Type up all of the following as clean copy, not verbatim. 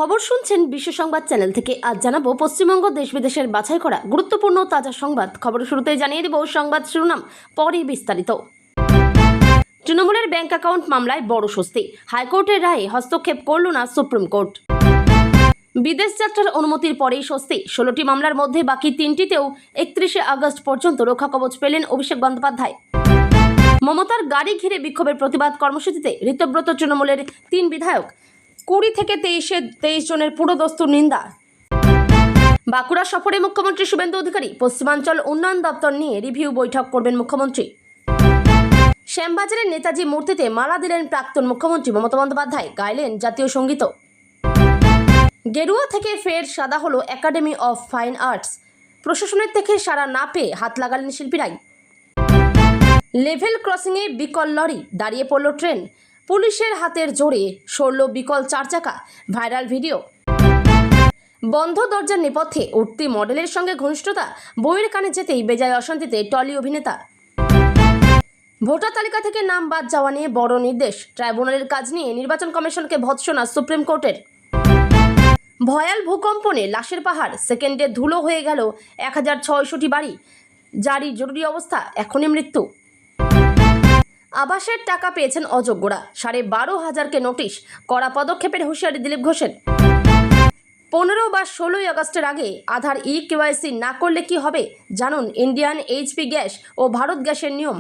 খবর শুনছেন বিশ্ব সংবাদ চ্যানেল থেকে। আজ জানাবো পশ্চিমবঙ্গ দেশ বিদেশের বাছাই করা গুরুত্বপূর্ণ তাজা সংবাদ। খবর শুরুতেই জানিয়ে দেব সংবাদ শিরোনাম, পরে বিস্তারিত। তৃণমূলের ব্যাংক অ্যাকাউন্ট মামলায় বড় স্বস্তি, হাইকোর্টের রায়ে হস্তক্ষেপ করল না সুপ্রিম কোর্ট। বিদেশ যাত্রার অনুমতির পরেই স্বস্তি, 16টি মামলার মধ্যে বাকি 3টিতেও 31শে আগস্ট পর্যন্ত রক্ষা কবচ পেলেন অভিষেক বন্দ্যোপাধ্যায়। মমতার গাড়ি ঘিরে বিক্ষোভের প্রতিবাদ কর্মসূচিতে ঋতব্রত তৃণমূলের 3 বিধায়ক, 20 থেকে 23 জনের পুরোদস্তুর নিন্দা। বাঁকুড়া সফরে মুখ্যমন্ত্রী শুভেন্দু অধিকারী, পশ্চিমাঞ্চল উন্নয়ন দপ্তর নিয়ে রিভিউ বৈঠক করবেন মুখ্যমন্ত্রী। শ্যামবাজারের নেতাজি মূর্তিতে মালা দিলেন প্রাক্তন মুখ্যমন্ত্রী মমতা বন্দ্যোপাধ্যায়, গাইলেন জাতীয় সঙ্গীত। গেরুয়া থেকে ফের সাদা হলো একাডেমি অফ ফাইন আর্টস, প্রশাসনের থেকে সাড়া না পেয়ে হাত লাগালেন শিল্পীরাই। লেভেল ক্রসিংয়ে বিকল লরি, দাঁড়িয়ে পড়ল ট্রেন, পুলিশের হাতের জোরে সরল বিকল 4 চাকা, ভাইরাল ভিডিও। বন্ধ দরজার নেপথ্যে উঠতি মডেলের সঙ্গে ঘনিষ্ঠতা, বইয়ের কানে যেতেই বেজায় অশান্তিতে টলি অভিনেতা। ভোটার তালিকা থেকে নাম বাদ যাওয়া নিয়ে বড় নির্দেশ, ট্রাইব্যুনালের কাজ নিয়ে নির্বাচন কমিশনকে ভৎসনা সুপ্রিম কোর্টের। ভয়াল ভূকম্পনে লাশের পাহাড়, সেকেন্ডে ধুলো হয়ে গেল 1600টি বাড়ি, জারি জরুরি অবস্থা, এখনই মৃত্যু। আবাসের টাকা পেয়েছেন অযোগ্যরা, 12,500কে নোটিশ, কড়া পদক্ষেপের হুঁশিয়ারি দিলীপ ঘোষের। 15 বা 16 আগস্টের আগে আধার KYC না করলে কি হবে জানুন ইন্ডিয়ান HP গ্যাস ও ভারত গ্যাসের নিয়ম।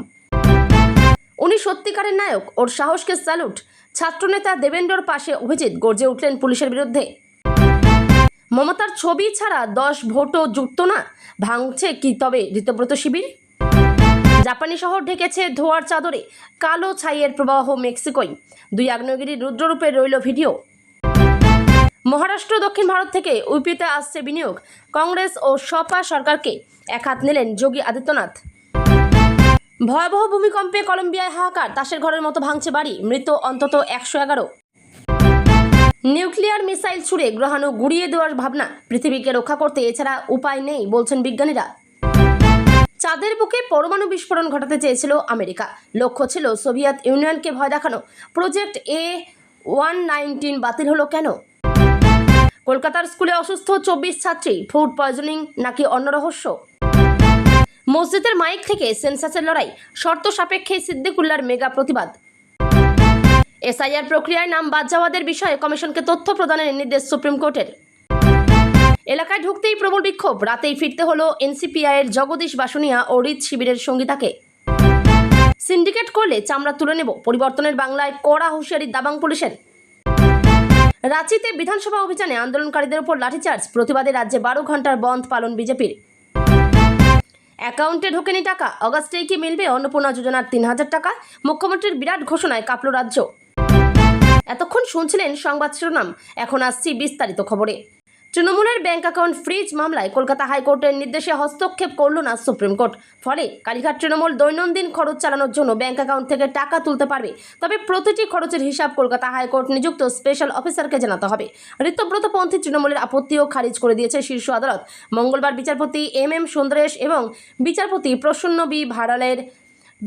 উনি সত্যিকারের নায়ক, ওর সাহসকে স্যালুট। ছাত্রনেতা দেবেন্দ্রর পাশে অভিজিৎ, গর্জে উঠলেন পুলিশের বিরুদ্ধে। মমতার ছবি ছাড়া 10 ভোটও যুক্ত না, ভাঙছে কি তবে ঋতব্রত শিবির? জাপানি শহর ঢেকেছে ধোঁয়ার চাদরে, কালো ছাইয়ের প্রবাহ মেক্সিকোয়, 2 আগ্নেয়গিরির রুদ্ররূপে রইল ভিডিও। মহারাষ্ট্র দক্ষিণ ভারত থেকে ইউপিতে আসছে বিনিয়োগ, কংগ্রেস ও সপা সরকারকে একহাত নিলেন যোগী আদিত্যনাথ। ভয়াবহ ভূমিকম্পে কলম্বিয়ায় হাহাকার, তাসের ঘরের মতো ভাঙছে বাড়ি, মৃত অন্তত 111। নিউক্লিয়ার মিসাইল ছুড়ে গ্রহাণু গুড়িয়ে দেওয়ার ভাবনা, পৃথিবীকে রক্ষা করতে এছাড়া উপায় নেই বলছেন বিজ্ঞানীরা। চাঁদের বুকে পরমাণু বিস্ফোরণ ঘটাতে চেয়েছিল আমেরিকা, লক্ষ্য ছিল সোভিয়েত ইউনিয়নকে ভয় দেখানো। প্রজেক্ট A119 বাতিল হলো কেন? কলকাতার স্কুলে অসুস্থ 24 ছাত্রী, ফুড পয়জনিং নাকি অন্য রহস্য? মসজিদের মাইক থেকে সেন্সাসের লড়াই, শর্ত সাপেক্ষে সিদ্দিকুল্লার মেগা প্রতিবাদ। SIR প্রক্রিয়ায় নাম বাদ যাওয়াদের বিষয়ে কমিশনকে তথ্য প্রদানের নির্দেশ সুপ্রিম কোর্টের। এলাকায় ঢুকতেই প্রবল বিক্ষোভ, রাতেই ফিরতে হলো NCPI এর জগদীশ বাসুনিয়া ও রিত শিবিরের সঙ্গীতাকে। সিন্ডিকেট করলে চামড়া তুলে নেব, পরিবর্তনের বাংলায় কড়া হুঁশিয়ারি দাবাং পুলিশের। রাঁচিতে বিধানসভা অভিযানে আন্দোলনকারীদের উপর লাঠিচার্জ, প্রতিবাদে রাজ্যে 12 ঘন্টার বন্ধ পালন বিজেপির। অ্যাকাউন্টে ঢোকেনি টাকা, অগাস্টেই কি মিলবে অন্নপূর্ণা যোজনার 3000 টাকা? মুখ্যমন্ত্রীর বিরাট ঘোষণায় কাঁপল রাজ্য। এতক্ষণ শুনছিলেন সংবাদ শিরোনাম, এখন আসছি বিস্তারিত খবরে। তৃণমূলের ব্যাংক অ্যাকাউন্ট ফ্রিজ মামলায় কলকাতা হাইকোর্টের নির্দেশে হস্তক্ষেপ করল না সুপ্রিম কোর্ট। ফলে কালীঘাট তৃণমূল দৈনন্দিন খরচ চালানোর জন্য ব্যাংক অ্যাকাউন্ট থেকে টাকা তুলতে পারবে, তবে প্রতিটি খরচের হিসাব কলকাতা হাইকোর্ট নিযুক্ত স্পেশাল অফিসারকে জানাতে হবে। ঋতব্রতপন্থী তৃণমূলের আপত্তিও খারিজ করে দিয়েছে শীর্ষ আদালত। মঙ্গলবার বিচারপতি MM সুন্দরেশ এবং বিচারপতি প্রসন্ন B ভাড়ালের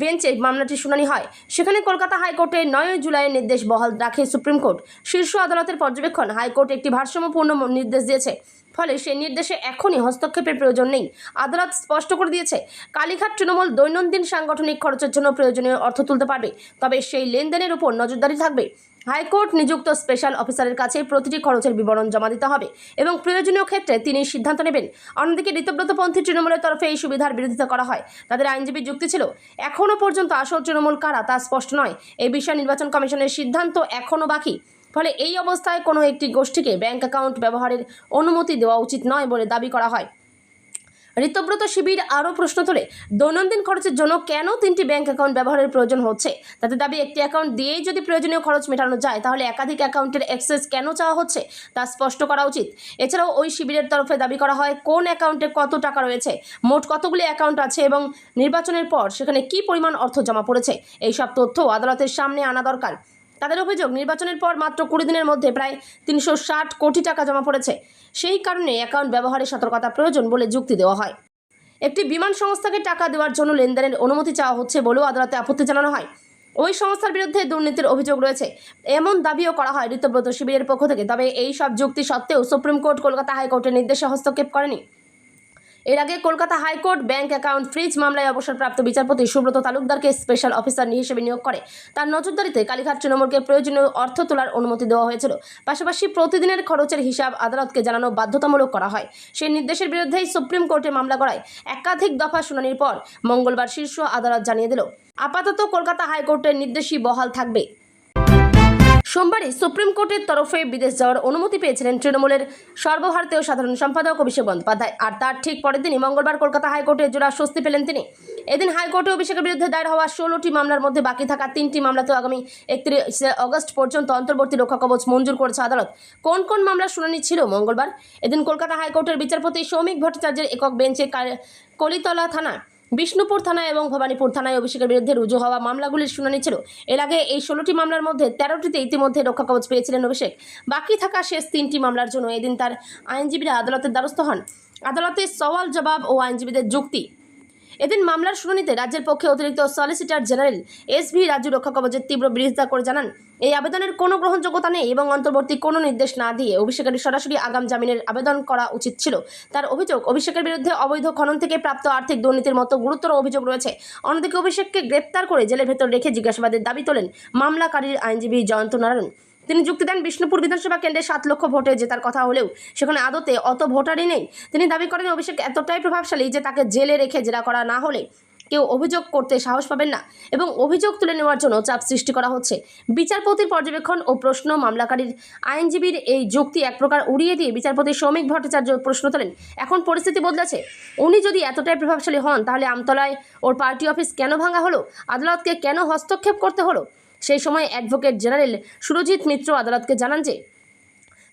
বেঞ্চে মামলাটির শুনানি হয়। সেখানে কলকাতা হাইকোর্টের 9 জুলাইয়ের নির্দেশ বহাল রাখে সুপ্রিম কোর্ট। শীর্ষ আদালতের পর্যবেক্ষণ, হাইকোর্ট একটি ভারসাম্যপূর্ণ নির্দেশ দিয়েছে, ফলে সেই নির্দেশে এখনই হস্তক্ষেপের প্রয়োজন নেই। আদালত স্পষ্ট করে দিয়েছে, কালীঘাট তৃণমূল দৈনন্দিন সাংগঠনিক খরচের জন্য প্রয়োজনীয় অর্থ তুলতে পারবে, তবে সেই লেনদেনের উপর নজরদারি থাকবে। হাইকোর্ট নিযুক্ত স্পেশাল অফিসারের কাছে প্রতিটি খরচের বিবরণ জমা দিতে হবে এবং প্রয়োজনীয় ক্ষেত্রে তিনি সিদ্ধান্ত নেবেন। অন্যদিকে ঋতব্রতপন্থী তৃণমূলের তরফে এই সুবিধার বিরোধিতা করা হয়। তাদের আইনজীবীর যুক্তি ছিল, এখনও পর্যন্ত আসল তৃণমূল কারা তা স্পষ্ট নয়, এই বিষয়ে নির্বাচন কমিশনের সিদ্ধান্ত এখনও বাকি। ফলে এই অবস্থায় কোনো একটি গোষ্ঠীকে ব্যাংক অ্যাকাউন্ট ব্যবহারের অনুমতি দেওয়া উচিত নয় বলে দাবি করা হয়। ঋতব্রত শিবির আরও প্রশ্ন তোলে, দৈনন্দিন খরচের জন্য কেন 3টি ব্যাংক অ্যাকাউন্ট ব্যবহারের প্রয়োজন হচ্ছে? তাদের দাবি, একটি অ্যাকাউন্ট দিয়েই যদি প্রয়োজনীয় খরচ মেটানো যায়, তাহলে একাধিক অ্যাকাউন্টের অ্যাক্সেস কেন চাওয়া হচ্ছে তা স্পষ্ট করা উচিত। এছাড়াও ওই শিবিরের তরফে দাবি করা হয়, কোন অ্যাকাউন্টে কত টাকা রয়েছে, মোট কতগুলি অ্যাকাউন্ট আছে এবং নির্বাচনের পর সেখানে কী পরিমাণ অর্থ জমা পড়েছে, এইসব তথ্য আদালতের সামনে আনা দরকার। তাদের অভিযোগ, নির্বাচনের পর মাত্র 20 দিনের মধ্যে প্রায় 360 কোটি টাকা জমা পড়েছে। সেই কারণে অ্যাকাউন্ট ব্যবহারে সতর্কতা প্রয়োজন বলে যুক্তি দেওয়া হয়। একটি বিমান সংস্থাকে টাকা দেওয়ার জন্য লেনদেনের অনুমতি চাওয়া হচ্ছে বলেও আদালতে আপত্তি জানানো হয়। ওই সংস্থার বিরুদ্ধে দুর্নীতির অভিযোগ রয়েছে এমন দাবিও করা হয় ঋতব্রত শিবিরের পক্ষ থেকে। তবে এই সব যুক্তি সত্ত্বেও সুপ্রিম কোর্ট কলকাতা হাইকোর্টের নির্দেশে হস্তক্ষেপ করেনি। এর আগে Kolkata high court bank account freeze মামলায় অবসরপ্রাপ্ত বিচারপতি সুব্রত তালুকদারকে স্পেশাল অফিসার হিসেবে নিয়োগ করে। তার নজরদারিতে কালীঘাট তৃণমূলকে প্রয়োজনীয় অর্থ তোলার অনুমতি দেওয়া হয়েছিল। পাশাপাশি প্রতিদিনের খরচের হিসাব আদালতকে জানানো বাধ্যতামূলক করা হয়। সেই নির্দেশের বিরুদ্ধেই সুপ্রিম কোর্টে মামলা করায় একাধিক দফা শুনানির পর মঙ্গলবার শীর্ষ আদালত জানিয়ে দিল, আপাতত কলকাতা হাইকোর্টের নির্দেশই বহাল থাকবে। সোমবারই সুপ্রিম কোর্টের তরফে বিদেশ যাওয়ার অনুমতি পেয়েছিলেন তৃণমূলের সর্বভারতীয় সাধারণ সম্পাদক অভিষেক বন্দ্যোপাধ্যায়। আর তার ঠিক পরের দিনই মঙ্গলবার কলকাতা হাইকোর্টে জোড়া স্বস্তি পেলেন তিনি। এদিন হাইকোর্টে অভিষেকের বিরুদ্ধে দায়ের হওয়া 16টি মামলার মধ্যে বাকি থাকা 3টি মামলাতেও আগামী 31 আগস্ট পর্যন্ত অন্তর্বর্তী রক্ষা কবচ মঞ্জুর করেছে আদালত। কোন কোন মামলার শুনানি ছিল মঙ্গলবার? এদিন কলকাতা হাইকোর্টের বিচারপতি সৌমিক ভট্টাচার্যের একক বেঞ্চে কলিতলা থানা, বিষ্ণুপুর থানায় এবং ভবানীপুর থানায় অভিষেকের বিরুদ্ধে রুজু হওয়া মামলাগুলির শুনানি ছিল। এর আগে এই 16টি মামলার মধ্যে 13টিতে ইতিমধ্যে রক্ষা কবচ পেয়েছিলেন অভিষেক। বাকি থাকা শেষ 3টি মামলার জন্য এদিন তার আইনজীবীরা আদালতের দ্বারস্থ হন। আদালতের সওয়াল জবাব ও আইনজীবীদের যুক্তি। এদিন মামলার শুনানিতে রাজ্যের পক্ষে অতিরিক্ত সলিসিটর জেনারেল এস.ভি. রাজু রক্ষা কবচের তীব্র বিরোধিতা করে জানান, এই আবেদনের কোনো গ্রহণযোগ্যতা নেই এবং অন্তর্বর্তী কোনো নির্দেশ না দিয়ে অভিষেকের সরাসরি আগাম জামিনের আবেদন করা উচিত ছিল। তার অভিযোগ, অভিষেকের বিরুদ্ধে অবৈধ খনন থেকে প্রাপ্ত আর্থিক দুর্নীতির মতো গুরুতর অভিযোগ রয়েছে। অন্যদিকে অভিষেককে গ্রেপ্তার করে জেলের ভেতর রেখে জিজ্ঞাসাবাদের দাবি তোলেন মামলাকারীর আইনজীবী জয়ন্ত নারায়ণ। তিনি যুক্তি দেন, বিষ্ণুপুর বিধানসভা কেন্দ্রে 7 লক্ষ ভোটে জেতার কথা হলেও সেখানে আদতে অত ভোটারই নেই। তিনি দাবি করেন, অভিষেক এতটাই প্রভাবশালী যে তাকে জেলে রেখে জেরা করা না হলে কেউ অভিযোগ করতে সাহস পাবেন না এবং অভিযোগ তুলে নেওয়ার জন্য চাপ সৃষ্টি করা হচ্ছে। বিচারপতির পর্যবেক্ষণ ও প্রশ্ন মামলাকারীর আইনজীবীর এই যুক্তি এক প্রকার উড়িয়ে দিয়ে বিচারপতি সৌমিক ভট্টাচার্য প্রশ্ন তোলেন, এখন পরিস্থিতি বদলেছে। উনি যদি এতটাই প্রভাবশালী হন তাহলে আমতলায় ওর পার্টি অফিস কেন ভাঙা হলো? আদালতকে কেন হস্তক্ষেপ করতে হলো? সেই সময় অ্যাডভোকেট জেনারেল সুরজিৎ মিত্র আদালতকে জানান যে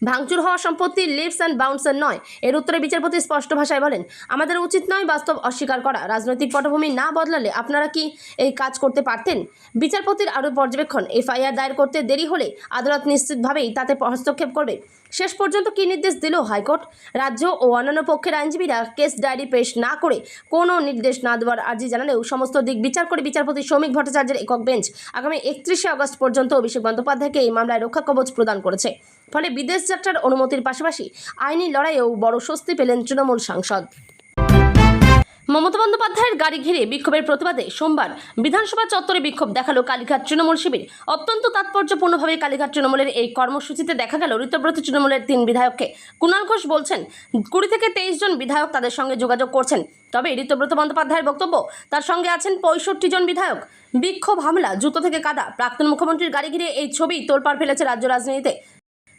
ভাঙচুর হওয়া সম্পত্তি লিভস অ্যান্ড বাউন্সের নয়। এর উত্তরে বিচারপতি স্পষ্ট ভাষায় বলেন, আমাদের উচিত নয় বাস্তব অস্বীকার করা। রাজনৈতিক পটভূমি না বদলালে আপনারা কি এই কাজ করতে পারতেন? বিচারপতির আরও পর্যবেক্ষণ, এফআইআর দায়ের করতে দেরি হলে আদালত নিশ্চিতভাবেই তাতে হস্তক্ষেপ করবে। শেষ পর্যন্ত কী নির্দেশ দিল হাইকোর্ট? রাজ্য ও অন্যান্য পক্ষের আইনজীবীরা কেস ডায়েরি পেশ না করে কোনো নির্দেশ না দেওয়ার আর্জি জানালেও সমস্ত দিক বিচার করে বিচারপতি সৌমিক ভট্টাচার্যের একক বেঞ্চ আগামী 31 আগস্ট পর্যন্ত অভিষেক বন্দ্যোপাধ্যায়কে এই মামলায় রক্ষা কবচ প্রদান করেছে। ফলে বিদেশ যাত্রার অনুমতির পাশাপাশি আইনি লড়াইয়েও বড় স্বস্তি পেলেন তৃণমূল সাংসদ। মমতা বন্দ্যোপাধ্যায়ের গাড়ি ঘিরে বিক্ষোভের প্রতিবাদে সোমবার বিধানসভা চত্বরে বিক্ষোভ দেখালো কালীঘাট তৃণমূল শিবির। অত্যন্ত তাৎপর্যপূর্ণভাবে কালীঘাট তৃণমূলের এই কর্মসূচিতে দেখা গেল ঋতব্রত তৃণমূলের 3 বিধায়ককে। কুণাল ঘোষ বলছেন, 20 থেকে 23 জন বিধায়ক তাদের সঙ্গে যোগাযোগ করছেন। তবে ঋতব্রত বন্দ্যোপাধ্যায়ের বক্তব্য, তার সঙ্গে আছেন 65 জন বিধায়ক। বিক্ষোভ, হামলা, জুতো থেকে কাদা, প্রাক্তন মুখ্যমন্ত্রীর গাড়ি ঘিরে এই ছবি তোলপাড় ফেলেছে রাজ্য রাজনীতিতে।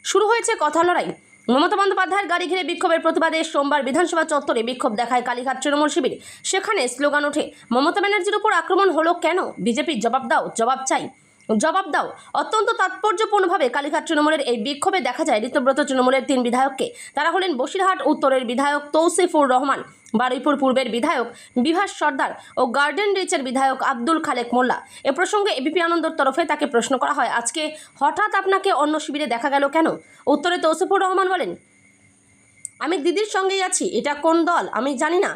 শুরু হয়েছে কথা লড়াই। মমতা বন্দ্যোপাধ্যায়ের গাড়ি ঘিরে বিক্ষোভের প্রতিবাদে সোমবার বিধানসভা চত্বরে বিক্ষোভ দেখায় কালীঘাট তৃণমূল শিবির। সেখানে স্লোগান ওঠে, মমতা ব্যানার্জির উপর আক্রমণ হলো কেন? বিজেপি জবাব দাও, জবাব চাই, জবাব দাও। অত্যন্ত তাৎপর্যপূর্ণভাবে কালীঘাট তৃণমূলের এই বিক্ষোভে দেখা যায় ঋতব্রত তৃণমূলের 3 বিধায়ককে। তারা হলেন বসিরহাট উত্তরের বিধায়ক তৌসিফুর রহমান, বারুইপুর পূর্বের বিধায়ক বিভাস সর্দার ও গার্ডেন রিচের বিধায়ক আব্দুল খালেক মোল্লা। এ প্রসঙ্গে এবিপি আনন্দর তরফে তাকে প্রশ্ন করা হয়, আজকে হঠাৎ আপনাকে অন্য শিবিরে দেখা গেল কেন? উত্তরে তৌসিফুর রহমান বলেন, আমি দিদির সঙ্গেই আছি। এটা কোন দল আমি জানি না।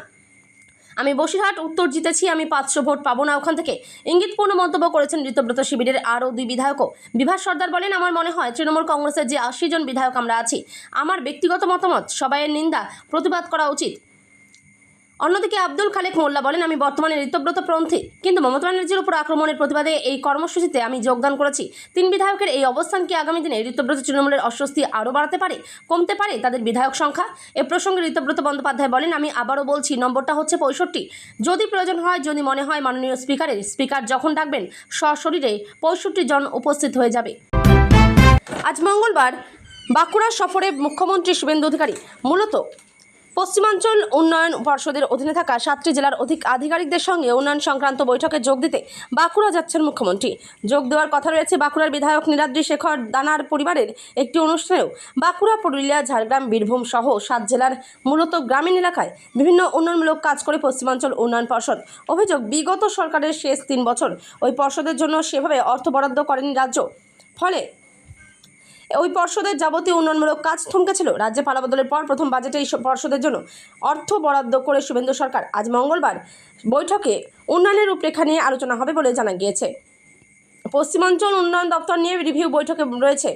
আমি বসিরহাট উত্তর জিতেছি, আমি 500 ভোট পাবো না ওখান থেকে। ইঙ্গিতপূর্ণ মন্তব্য করেছেন ঋতব্রত শিবিরের আরও 2 বিধায়কও। বিভাস সর্দার বলেন, আমার মনে হয় তৃণমূল কংগ্রেসের যে 80 জন বিধায়ক আমরা আছি, আমার ব্যক্তিগত মতামত, সবাইয়ের নিন্দা প্রতিবাদ করা উচিত। অন্যদিকে আব্দুল খালেক মোল্লা বলেন, আমি বর্তমানে ঋতব্রত পন্থী, কিন্তু মমতা ব্যানার্জির উপর আক্রমণের প্রতিবাদে এই কর্মসূচিতে আমি যোগদান করেছি। 3 বিধায়কের এই অবস্থান কি আগামী দিনে ঋতব্রত তৃণমূলের অস্বস্তি আরও বাড়াতে পারে, কমতে পারে তাদের বিধায়ক সংখ্যা? এ প্রসঙ্গে ঋতব্রত বন্দ্যোপাধ্যায় বলেন, আমি আবারও বলছি, নম্বরটা হচ্ছে 65। যদি প্রয়োজন হয়, যদি মনে হয় মাননীয় স্পিকার যখন ডাকবেন সশরীরে 65 জন উপস্থিত হয়ে যাবে। আজ মঙ্গলবার বাঁকুড়া সফরে মুখ্যমন্ত্রী শুভেন্দু অধিকারী মূলত পশ্চিমাঞ্চল উন্নয়ন পর্ষদের অধীনে থাকা 7টি জেলার আধিকারিকদের সঙ্গে উন্নয়ন সংক্রান্ত বৈঠকে যোগ দিতে বাঁকুড়া যাচ্ছেন মুখ্যমন্ত্রী। যোগ দেওয়ার কথা রয়েছে বাঁকুড়ার বিধায়ক নীলাদ্রি শেখর দানার পরিবারের একটি অনুষ্ঠানেও। বাঁকুড়া, পুরুলিয়া, ঝাড়গ্রাম, বীরভূম সহ 7 জেলার মূলত গ্রামীণ এলাকায় বিভিন্ন উন্নয়নমূলক কাজ করে পশ্চিমাঞ্চল উন্নয়ন পর্ষদ। অভিযোগ, বিগত সরকারের শেষ 3 বছর ওই পর্ষদের জন্য সেভাবে অর্থ বরাদ্দ করেনি রাজ্য। ফলে ওই পর্ষদের যাবতীয় উন্নয়নমূলক কাজ থমকে ছিল। রাজ্যে পালাবদলের পর প্রথম বাজেটে এই পর্ষদের জন্য অর্থ বরাদ্দ করে শুভেন্দু সরকার। আজ মঙ্গলবার বৈঠকে উন্নয়নের রূপরেখা নিয়ে আলোচনা হবে বলে জানা গিয়েছে। পশ্চিমাঞ্চল উন্নয়ন দপ্তর নিয়ে রিভিউ বৈঠক রয়েছে।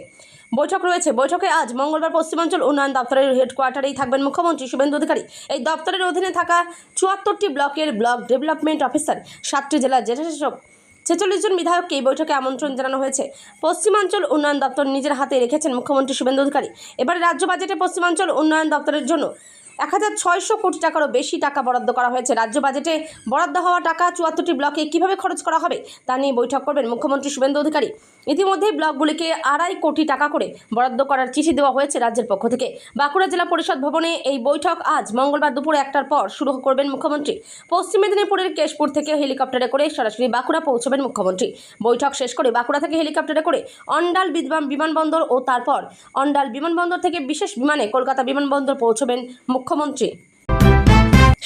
বৈঠকে আজ মঙ্গলবার পশ্চিমাঞ্চল উন্নয়ন দপ্তরের হেডকোয়ার্টারেই থাকবেন মুখ্যমন্ত্রী শুভেন্দু অধিকারী। এই দপ্তরের অধীনে থাকা ৭৪টি ব্লকের ব্লক ডেভেলপমেন্ট অফিসার, 7টি জেলার জেলাশাসক, 46 জন বিধায়ককে এই বৈঠকে আমন্ত্রণ জানানো হয়েছে। পশ্চিমাঞ্চল উন্নয়ন দপ্তর নিজের হাতে রেখেছেন মুখ্যমন্ত্রী শুভেন্দু অধিকারী। এবারে রাজ্য বাজেটে পশ্চিমাঞ্চল উন্নয়ন দপ্তরের জন্য ১,৬০০ কোটি টাকারও বেশি টাকা বরাদ্দ করা হয়েছে। রাজ্য বাজেটে বরাদ্দ হওয়া টাকা ৭৪টি ব্লকে কীভাবে খরচ করা হবে তা নিয়ে বৈঠক করবেন মুখ্যমন্ত্রী শুভেন্দু অধিকারী। ইতিমধ্যেই ব্লকগুলিকে ২.৫ কোটি টাকা করে বরাদ্দ করার চিঠি দেওয়া হয়েছে রাজ্যের পক্ষ থেকে। বাঁকুড়া জেলা পরিষদ ভবনে এই বৈঠক আজ মঙ্গলবার দুপুর ১টার পর শুরু করবেন মুখ্যমন্ত্রী। পশ্চিম মেদিনীপুরের কেশপুর থেকে হেলিকপ্টারে করে সরাসরি বাঁকুড়া পৌঁছবেন মুখ্যমন্ত্রী। বৈঠক শেষ করে বাঁকুড়া থেকে হেলিকপ্টারে করে অন্ডাল বিমানবন্দর ও তারপর অন্ডাল বিমানবন্দর থেকে বিশেষ বিমানে কলকাতা বিমানবন্দর পৌঁছবেন মুখ্যমন্ত্রী।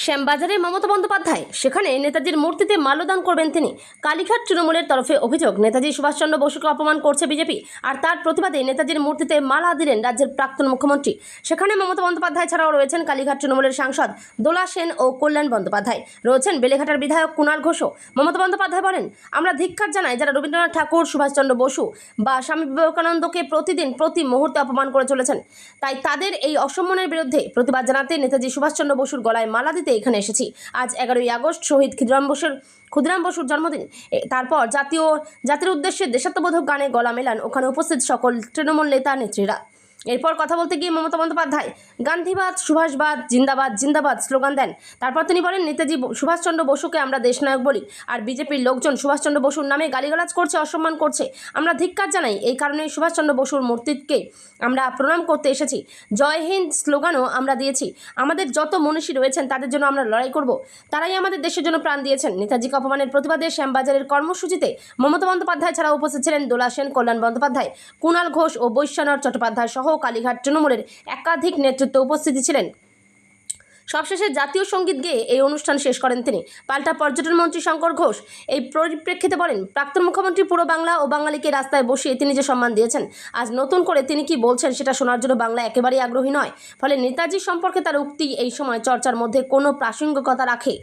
শ্যামবাজারে মমতা বন্দ্যোপাধ্যায়, সেখানে নেতাজির মূর্তিতে মাল্যদান করবেন তিনি। কালীঘাট তৃণমূলের তরফে অভিযোগ, নেতাজি সুভাষচন্দ্র বসুকে অপমান করছে বিজেপি, আর তার প্রতিবাদে নেতাজির মূর্তিতে মালা দিলেন রাজ্যের প্রাক্তন মুখ্যমন্ত্রী। সেখানে মমতা বন্দ্যোপাধ্যায় ছাড়াও রয়েছেন কালীঘাট তৃণমূলের সাংসদ দোলা সেন ও কল্যাণ বন্দ্যোপাধ্যায়, রয়েছেন বেলেঘাটার বিধায়ক কুণাল ঘোষও। মমতা বন্দ্যোপাধ্যায় বলেন, আমরা ধিক্কার জানাই যারা রবীন্দ্রনাথ ঠাকুর, সুভাষচন্দ্র বসু বা স্বামী বিবেকানন্দকে প্রতিদিন প্রতি মুহূর্তে অপমান করে চলেছেন। তাই তাদের এই অসম্মানের বিরুদ্ধে প্রতিবাদ জানাতে নেতাজি সুভাষচন্দ্র বসুর গলায় মালা দিতে এখানে এসেছি। আজ 11ই আগস্ট শহীদ ক্ষুদিরাম বসুর জন্মদিন। তারপর জাতির উদ্দেশ্যে দেশাত্মবোধক গানে গলা মেলান ওখানে উপস্থিত সকল তৃণমূল নেতা নেত্রীরা। এরপর কথা বলতে গিয়ে মমতা বন্দ্যোপাধ্যায় গান্ধীবাদ, সুভাষবাদ, জিন্দাবাদ জিন্দাবাদ স্লোগান দেন। তারপর তিনি বলেন, নেতাজি সুভাষচন্দ্র বসুকে আমরা দেশনায়ক বলি, আর বিজেপির লোকজন সুভাষচন্দ্র বসুর নামে গালিগালাজ করছে, অসম্মান করছে। আমরা ধিক্কার জানাই। এই কারণেই সুভাষচন্দ্র বসুর মূর্তিকে আমরা প্রণাম করতে এসেছি। জয় হিন্দ স্লোগানও আমরা দিয়েছি। আমাদের যত মনীষী রয়েছেন তাদের জন্য আমরা লড়াই করব। তারাই আমাদের দেশের জন্য প্রাণ দিয়েছেন। নেতাজিকে অপমানের প্রতিবাদে শ্যামবাজারের কর্মসূচিতে মমতা বন্দ্যোপাধ্যায় ছাড়াও উপস্থিত ছিলেন দোলা সেন, কল্যাণ বন্দ্যোপাধ্যায়, কুণাল ঘোষ ও বৈশ্বনাথ চট্টোপাধ্যায় সহ কালীঘাট তৃণমূলের একাধিক নেতৃত্ব উপস্থিতি ছিলেন। সবশেষে জাতীয় সঙ্গীত গেয়ে এই অনুষ্ঠান শেষ করেন তিনি। পাল্টা পর্যটন মন্ত্রী শঙ্কর ঘোষ এই পরিপ্রেক্ষিতে বলেন, প্রাক্তন মুখ্যমন্ত্রী পুরো বাংলা ও বাঙালিকে রাস্তায় বসিয়ে তিনি যে সম্মান দিয়েছেন, আজ নতুন করে তিনি কি বলছেন সেটা শোনার জন্য বাংলা একেবারেই আগ্রহী নয়। ফলে নেতাজি সম্পর্কে তার উক্তি এই সময় চর্চার মধ্যে কোনো প্রাসঙ্গিকতা রাখে।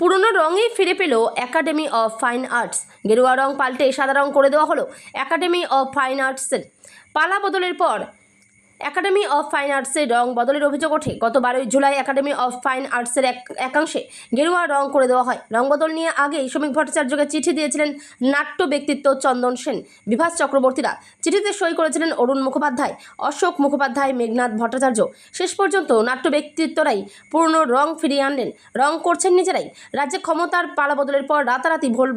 পুরনো রঙে ফিরে পেল একাডেমি অফ ফাইন আর্টস। গেরুয়া রং পাল্টে সাদা রং করে দেওয়া হলো একাডেমি অফ ফাইন আর্টসের। পালা বদলের পর একাডেমি অফ ফাইন আর্টসের রং বদলের অভিযোগ ওঠে। গত 12ই জুলাই একাডেমি অফ ফাইন আর্টসের একাংশে গেরুয়া রং করে দেওয়া হয়। রং বদল নিয়ে আগেই শ্রমিক ভট্টাচার্যকে চিঠি দিয়েছিলেন নাট্য ব্যক্তিত্ব চন্দন সেন, বিভাস চক্রবর্তীরা। চিঠিতে সই করেছিলেন অরুণ মুখোপাধ্যায়, অশোক মুখোপাধ্যায়, মেঘনাথ ভট্টাচার্য। শেষ পর্যন্ত নাট্য ব্যক্তিত্বরাই পুরনো রং ফিরিয়ে আনলেন। রং করছেন নিজেরাই। রাজ্যে ক্ষমতার পালা বদলের পর রাতারাতি ভোল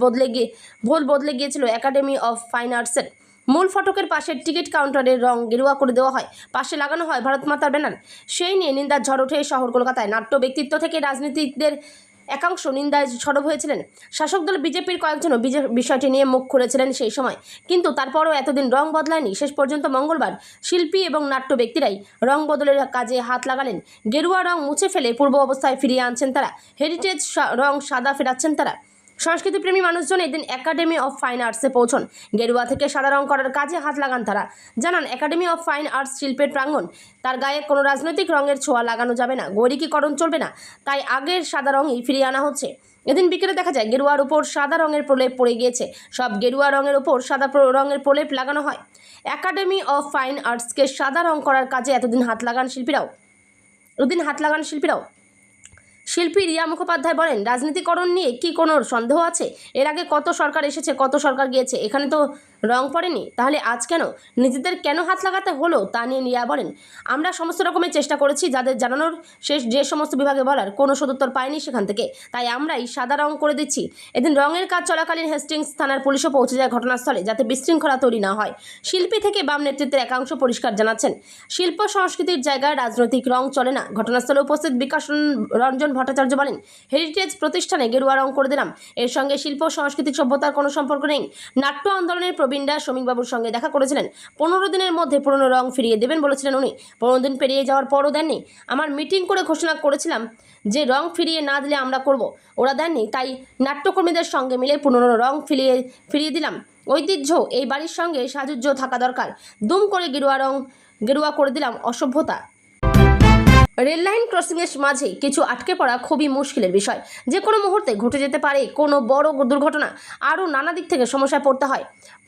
বদলে গিয়েছিল একাডেমি অফ ফাইন আর্টসের। মূল ফটকের পাশের টিকিট কাউন্টারের রং গেরুয়া করে দেওয়া হয়, পাশে লাগানো হয় ভারত মাতার ব্যানার। সেই নিয়ে নিন্দার ঝড় ওঠে শহর কলকাতায়। নাট্য ব্যক্তিত্ব থেকে রাজনীতিকদের একাংশ নিন্দায় সরব হয়েছিলেন। শাসক দল বিজেপির কয়েকজনও বিষয়টি নিয়ে মুখ খুলেছিলেন সেই সময়, কিন্তু তারপরও এতদিন রং বদলায়নি। শেষ পর্যন্ত মঙ্গলবার শিল্পী এবং নাট্য ব্যক্তিরাই রং বদলের কাজে হাত লাগালেন। গেরুয়া রং মুছে ফেলে পূর্ব অবস্থায় ফিরিয়ে আনছেন তারা। হেরিটেজ রং সাদা ফেরাচ্ছেন তারা। সংস্কৃতিপ্রেমী মানুষজন এদিন একাডেমি অফ ফাইন আর্টসে পৌঁছন। গেরুয়া থেকে সাদা রং করার কাজে হাত লাগান তারা। জানান, একাডেমি অফ ফাইন আর্টস শিল্পের প্রাঙ্গণ, তার গায়ে কোনো রাজনৈতিক রঙের ছোঁয়া লাগানো যাবে না, গৈরিকীকরণ চলবে না। তাই আগের সাদা রঙই ফিরিয়ে আনা হচ্ছে। এদিন বিকেলে দেখা যায় গেরুয়ার উপর সাদা রঙের প্রলেপ পড়ে গিয়েছে। সব গেরুয়া রঙের উপর সাদা রঙের প্রলেপ লাগানো হয়। একাডেমি অফ ফাইন আর্টসকে সাদা রং করার কাজে এদিন হাত লাগান শিল্পীরাও। শিল্পী রিয়া মুখোপাধ্যায় বলেন, রাজনীতিকরণ নিয়ে কি কোনো সন্দেহ আছে? এর আগে কত সরকার এসেছে, কত সরকার গিয়েছে, এখানে তো রং পড়েনি। তাহলে আজ কেন নিজেদের কেন হাত লাগাতে হলো তা নিয়ে রিয়া বলেন, আমরা সমস্ত রকমের চেষ্টা করেছি, যাদের জানানোর যে সমস্ত বিভাগে বলার কোনো সদুত্তর পাইনি সেখান থেকে, তাই আমরাই সাদা রং করে দিচ্ছি। এদিন রঙের কাজ চলাকালীন হেস্টিংস থানার পুলিশও পৌঁছে যায় ঘটনাস্থলে, যাতে বিশৃঙ্খলা তৈরি না হয়। শিল্পী থেকে বাম নেতৃত্বের একাংশ পরিষ্কার জানাচ্ছেন, শিল্প সংস্কৃতির জায়গায় রাজনৈতিক রং চলে না। ঘটনাস্থলে উপস্থিত বিকাশ রঞ্জন ভট্টাচার্য বলেন, হেরিটেজ প্রতিষ্ঠানে গেরুয়া রং করে দিলাম, এর সঙ্গে শিল্প সাংস্কৃতিক সভ্যতার কোনো সম্পর্ক নেই। নাট্য আন্দোলনের প্রবীণরা শ্রমিকবাবুর সঙ্গে দেখা করেছিলেন, 15 দিনের মধ্যে পুরনো রং ফিরিয়ে দেবেন বলেছিলেন উনি। 15 দিন পেরিয়ে যাওয়ার পরও দেননি। আমার মিটিং করে ঘোষণা করেছিলাম যে রং ফিরিয়ে না দিলে আমরা করব, ওরা দেননি। তাই নাট্যকর্মীদের সঙ্গে মিলে পুরনো রং ফিরিয়ে দিলাম। ঐতিহ্য এই বাড়ির সঙ্গে সাযুজ্য থাকা দরকার। দুম করে গেরুয়া করে দিলাম অসভ্যতা। রেললাইন ক্রসিংয়ের মাঝে কিছু আটকে পড়া খুবই মুশকিলের বিষয়। যে কোনো মুহূর্তে ঘটে যেতে পারে কোনো বড় দুর্ঘটনা, আরও নানা দিক থেকে সমস্যায় পড়তে হয়।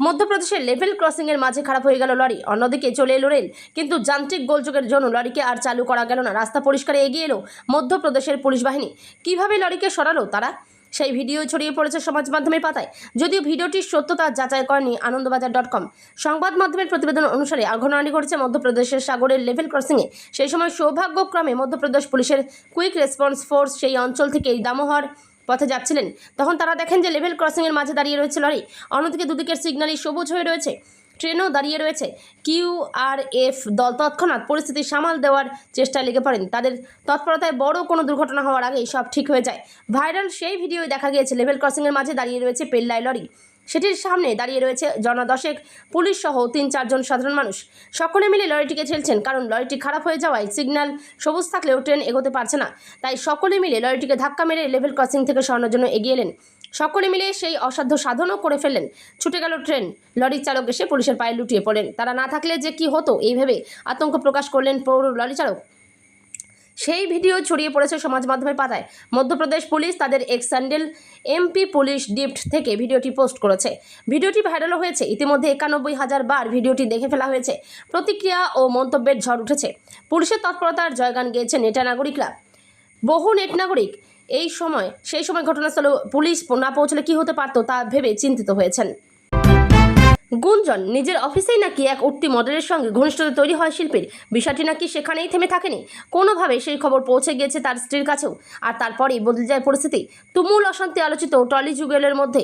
মধ্যপ্রদেশের লেভেল ক্রসিংয়ের মাঝে খারাপ হয়ে গেল লরি, অন্যদিকে চলে এলো রেল, কিন্তু যান্ত্রিক গোলযোগের জন্য লরিকে আর চালু করা গেল না। রাস্তা পরিষ্কারে এগিয়ে এলো মধ্যপ্রদেশের পুলিশ বাহিনী। কিভাবে লরিকে সরালো তারা, সেই ভিডিও ছড়িয়ে পড়েছে সমাজ মাধ্যমের পাতায়। যদিও ভিডিওটির সত্যতা যাচাই করেনি আনন্দবাজার.com। সংবাদ মাধ্যমের প্রতিবেদন অনুসারে ঘটনাটি ঘটেছে মধ্যপ্রদেশের সাগরের লেভেল ক্রসিংয়ে। সেই সময় সৌভাগ্যক্রমে মধ্যপ্রদেশ পুলিশের কুইক রেসপন্স ফোর্স সেই অঞ্চল থেকে দামোহর পথে যাচ্ছিলেন। তখন তারা দেখেন যে লেভেল ক্রসিংয়ের মাঝে দাঁড়িয়ে রয়েছে লরি, অন্যদিকে দুদিকের সিগন্যালই সবুজ হয়ে রয়েছে, ট্রেনও দাঁড়িয়ে রয়েছে। কিউআরএফ দল তৎক্ষণাৎ পরিস্থিতি সামাল দেওয়ার চেষ্টায় লেগে পড়েন। তাদের তৎপরতায় বড় কোনো দুর্ঘটনা হওয়ার আগেই সব ঠিক হয়ে যায়। ভাইরাল সেই ভিডিওয় দেখা গিয়েছে লেভেল ক্রসিংয়ের মাঝে দাঁড়িয়ে রয়েছে পেল্লাই লরি, সেটির সামনে দাঁড়িয়ে রয়েছে জনদশেক পুলিশ সহ 3-4 জন সাধারণ মানুষ। সকলে মিলে লরিটিকে ঠেলছেন, কারণ লরিটি খারাপ হয়ে যাওয়ায় সিগন্যাল সবুজ থাকলেও ট্রেন এগোতে পারছে না। তাই সকলে মিলে লরিটিকে ধাক্কা মেরে লেভেল ক্রসিং থেকে সরানোর জন্য এগিয়ে এলেন। সকলে মিলে সেই অসাধ্য সাধনও করে ফেললেন। ছুটে গেল ট্রেন। লরির চালক এসে পুলিশের পায়ে লুটিয়ে পড়লেন। তারা না থাকলে যে কি হতো এই ভেবে আতঙ্ক প্রকাশ করলেন পৌর লরি চালক। সেই ভিডিও ছড়িয়ে পড়েছে সমাজ মাধ্যমের পাতায়। মধ্যপ্রদেশ পুলিশ তাদের এক্স হ্যান্ডেল এমপি পুলিশ ডিপ্ট থেকে ভিডিওটি পোস্ট করেছে। ভিডিওটি ভাইরাল হয়েছে। ইতিমধ্যে 91,000 বার ভিডিওটি দেখে ফেলা হয়েছে। প্রতিক্রিয়া ও মন্তব্যের ঝড় উঠেছে। পুলিশের তৎপরতার জয়গান গেয়েছে নেটা নাগরিকরা। বহু নেট নাগরিক সেই সময় ঘটনাস্থলে পুলিশ না পৌঁছলে কি হতে পারত তা ভেবে চিন্তিত হয়েছেন। গুঞ্জন, নিজের অফিসেই নাকি এক উঠতি মডেলের সঙ্গে ঘনিষ্ঠতা তৈরি হয় শিল্পীর। বিষয়টি নাকি সেখানেই থেমে থাকেনি, কোনোভাবে সেই খবর পৌঁছে গিয়েছে তার স্ত্রীর কাছেও। আর তারপরেই বদলে যায় পরিস্থিতি। তুমুল অশান্তি আলোচিত টলি যুগলের মধ্যে।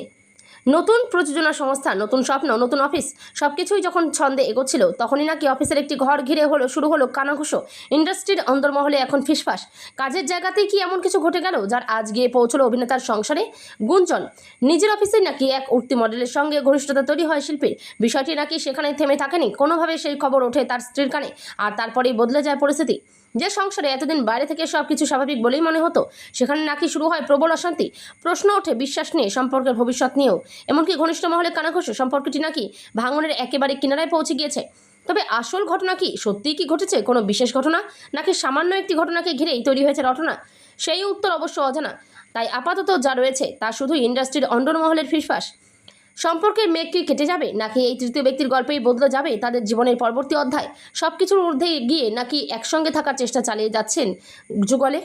নতুন প্রযোজনা সংস্থা, নতুন স্বপ্ন, নতুন অফিস, সবকিছুই যখন ছন্দে এগোচ্ছিল তখনই নাকি অফিসের একটি ঘর ঘিরে শুরু হলো কানাঘুষো। ইন্ডাস্ট্রির অন্দরমহলে এখন ফিসফাস। কাজের জায়গাতেই কি এমন কিছু ঘটে গেল যার আজ গিয়ে পৌঁছলো অভিনেতার সংসারে? গুঞ্জন, নিজের অফিসেই নাকি এক উঠতি মডেলের সঙ্গে ঘনিষ্ঠতা তৈরি হয় শিল্পীর। বিষয়টি নাকি সেখানে থেমে থাকেনি, কোনোভাবে সেই খবর ওঠে তার স্ত্রীর কানে। আর তারপরেই বদলে যায় পরিস্থিতি। যে সংসারে এতদিন বাইরে থেকে সব কিছু স্বাভাবিক বলেই মনে হতো, সেখানে নাকি শুরু হয় প্রবল অশান্তি। প্রশ্ন ওঠে বিশ্বাস নিয়ে, সম্পর্কের ভবিষ্যৎ নিয়েও। এমনকি ঘনিষ্ঠ মহলে কানাঘুষো সম্পর্কটি নাকি ভাঙনের একেবারে কিনারায় পৌঁছে গিয়েছে। তবে আসল ঘটনা কি? সত্যিই কি ঘটেছে কোনো বিশেষ ঘটনা, নাকি সামান্য একটি ঘটনাকে ঘিরেই তৈরি হয়েছে রটনা? সেই উত্তর অবশ্য অজানা। তাই আপাতত যা রয়েছে তা শুধুই ইন্ডাস্ট্রির অন্দরমহলের ফিসফাস। সম্পর্কের মেঘ কি কেটে যাবে, নাকি এই তৃতীয় ব্যক্তির গল্পেই বদলে যাবে তাদের জীবনের পরবর্তী অধ্যায়? সব কিছুর ঊর্ধ্বে গিয়ে নাকি একসঙ্গে থাকার চেষ্টা চালিয়ে যাচ্ছেন যুগলে?